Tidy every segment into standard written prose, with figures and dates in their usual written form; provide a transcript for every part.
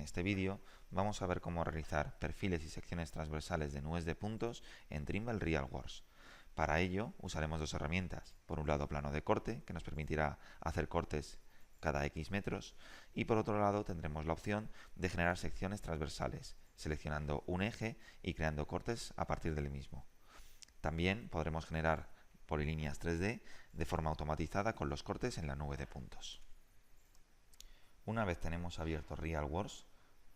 este vídeo vamos a ver cómo realizar perfiles y secciones transversales de nubes de puntos en Trimble RealWorks. Para ello usaremos dos herramientas. Por un lado, plano de corte, que nos permitirá hacer cortes cada X metros, y por otro lado tendremos la opción de generar secciones transversales, seleccionando un eje y creando cortes a partir del mismo. También podremos generar polilíneas 3D de forma automatizada con los cortes en la nube de puntos. Una vez tenemos abierto RealWorks,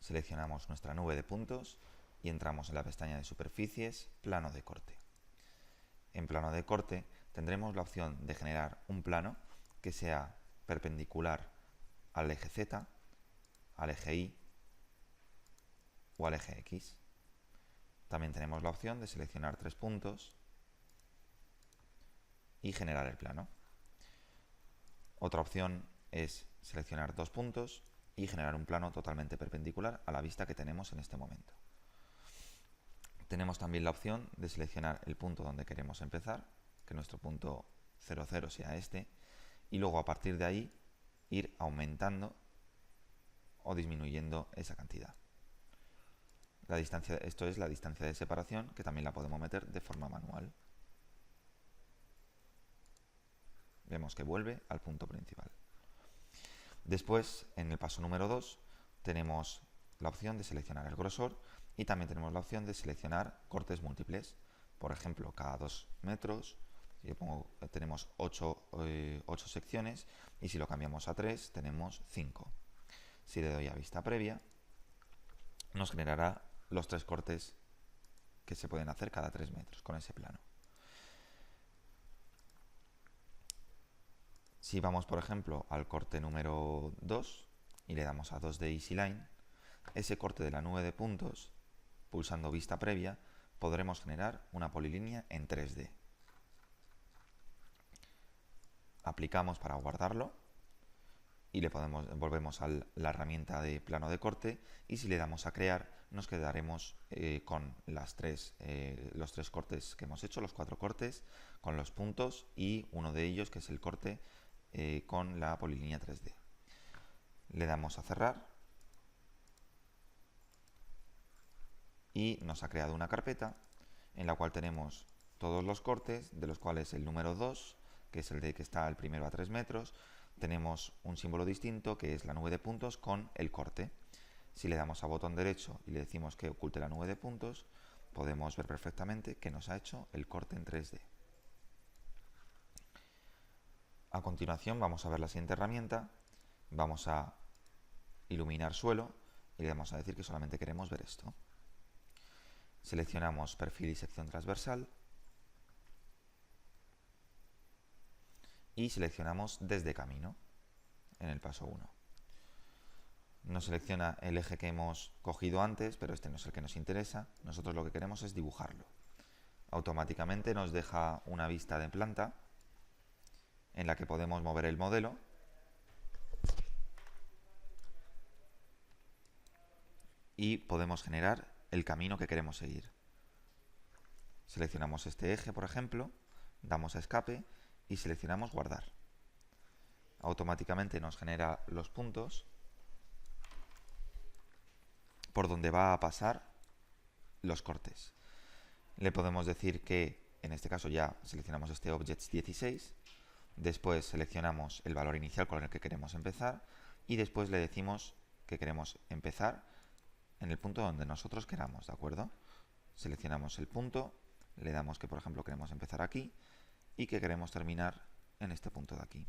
seleccionamos nuestra nube de puntos y entramos en la pestaña de superficies, plano de corte. En plano de corte tendremos la opción de generar un plano que sea perpendicular al eje Z, al eje Y o al eje X. También tenemos la opción de seleccionar 3 puntos y generar el plano. Otra opción es seleccionar 2 puntos y generar un plano totalmente perpendicular a la vista que tenemos en este momento. Tenemos también la opción de seleccionar el punto donde queremos empezar, que nuestro punto 00 sea este, y luego a partir de ahí ir aumentando o disminuyendo esa cantidad. Esto es la distancia de separación, que también la podemos meter de forma manual. Vemos que vuelve al punto principal. Después, en el paso número 2, tenemos la opción de seleccionar el grosor y también tenemos la opción de seleccionar cortes múltiples. Por ejemplo, cada 2 metros, tenemos 8 secciones, y si lo cambiamos a 3 tenemos 5. Si le doy a vista previa, nos generará los 3 cortes que se pueden hacer cada 3 metros con ese plano. Si vamos, por ejemplo, al corte número 2 y le damos a 2 de EasyLine, ese corte de la nube de puntos, pulsando vista previa, podremos generar una polilínea en 3D. Aplicamos para guardarlo y volvemos a la herramienta de plano de corte, y si le damos a crear nos quedaremos con los 3 cortes que hemos hecho, los 4 cortes, con los puntos y uno de ellos que es el corte con la polilínea 3D. Le damos a cerrar y nos ha creado una carpeta en la cual tenemos todos los cortes, de los cuales el número 2, que es el de que está el primero a 3 metros, tenemos un símbolo distinto que es la nube de puntos con el corte. Si le damos a botón derecho y le decimos que oculte la nube de puntos, podemos ver perfectamente que nos ha hecho el corte en 3D. A continuación vamos a ver la siguiente herramienta. Vamos a iluminar suelo y le vamos a decir que solamente queremos ver esto. Seleccionamos perfil y sección transversal y seleccionamos desde camino en el paso 1. Nos selecciona el eje que hemos cogido antes, pero este no es el que nos interesa. Nosotros lo que queremos es dibujarlo. Automáticamente nos deja una vista de planta en la que podemos mover el modelo y podemos generar el camino que queremos seguir. Seleccionamos este eje, por ejemplo, damos a escape y seleccionamos guardar. Automáticamente nos genera los puntos por donde va a pasar los cortes. Le podemos decir que, en este caso ya seleccionamos este Objects 16, después seleccionamos el valor inicial con el que queremos empezar y después le decimos que queremos empezar en el punto donde nosotros queramos, ¿de acuerdo? Seleccionamos el punto, le damos que, por ejemplo, queremos empezar aquí y que queremos terminar en este punto de aquí.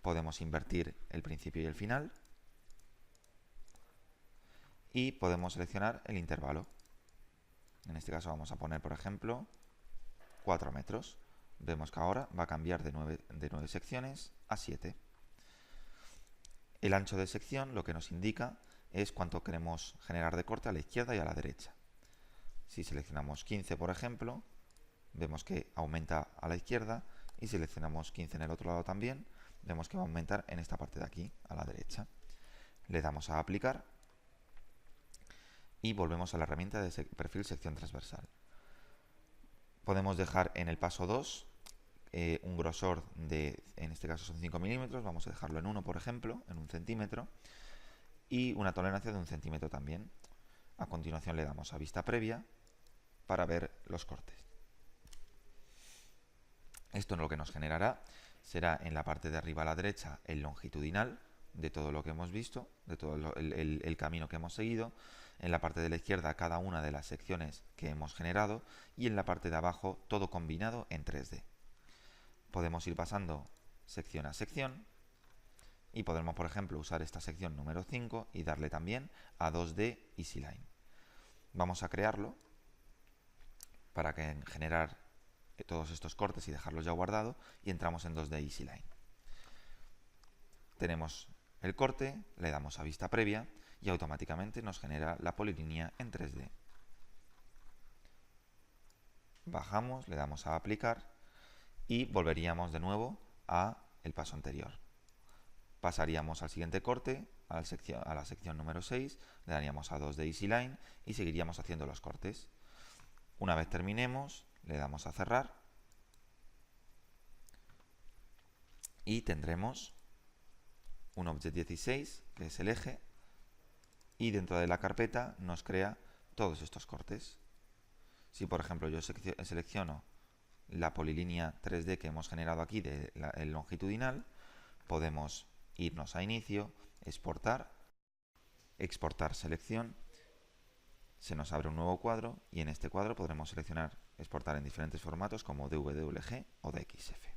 Podemos invertir el principio y el final y podemos seleccionar el intervalo. En este caso vamos a poner, por ejemplo, 4 metros. Vemos que ahora va a cambiar de 9 secciones a 7. El ancho de sección lo que nos indica es cuánto queremos generar de corte a la izquierda y a la derecha. Si seleccionamos 15, por ejemplo, vemos que aumenta a la izquierda, y si seleccionamos 15 en el otro lado también, vemos que va a aumentar en esta parte de aquí, a la derecha. Le damos a aplicar y volvemos a la herramienta de perfil sección transversal. Podemos dejar en el paso 2 un grosor de, en este caso son 5 milímetros, vamos a dejarlo en 1, por ejemplo, en 1 centímetro, y una tolerancia de 1 centímetro también. A continuación le damos a vista previa para ver los cortes. Esto lo que nos generará será en la parte de arriba a la derecha el longitudinal de todo lo que hemos visto, de todo el camino que hemos seguido, en la parte de la izquierda cada una de las secciones que hemos generado y en la parte de abajo todo combinado en 3D. Podemos ir pasando sección a sección y podremos, por ejemplo, usar esta sección número 5 y darle también a 2D EasyLine. Vamos a crearlo para generar todos estos cortes y dejarlos ya guardados y entramos en 2D EasyLine. Tenemos el corte, le damos a vista previa y automáticamente nos genera la polilínea en 3D. Bajamos, le damos a aplicar y volveríamos de nuevo a el paso anterior. Pasaríamos al siguiente corte, a la sección número 6, le daríamos a 2D EasyLine y seguiríamos haciendo los cortes. Una vez terminemos, le damos a cerrar y tendremos un Object 16, que es el eje, y dentro de la carpeta nos crea todos estos cortes. Si por ejemplo yo selecciono la polilínea 3D que hemos generado aquí el longitudinal, podemos irnos a inicio, exportar selección, se nos abre un nuevo cuadro y en este cuadro podremos seleccionar exportar en diferentes formatos como DWG o DXF.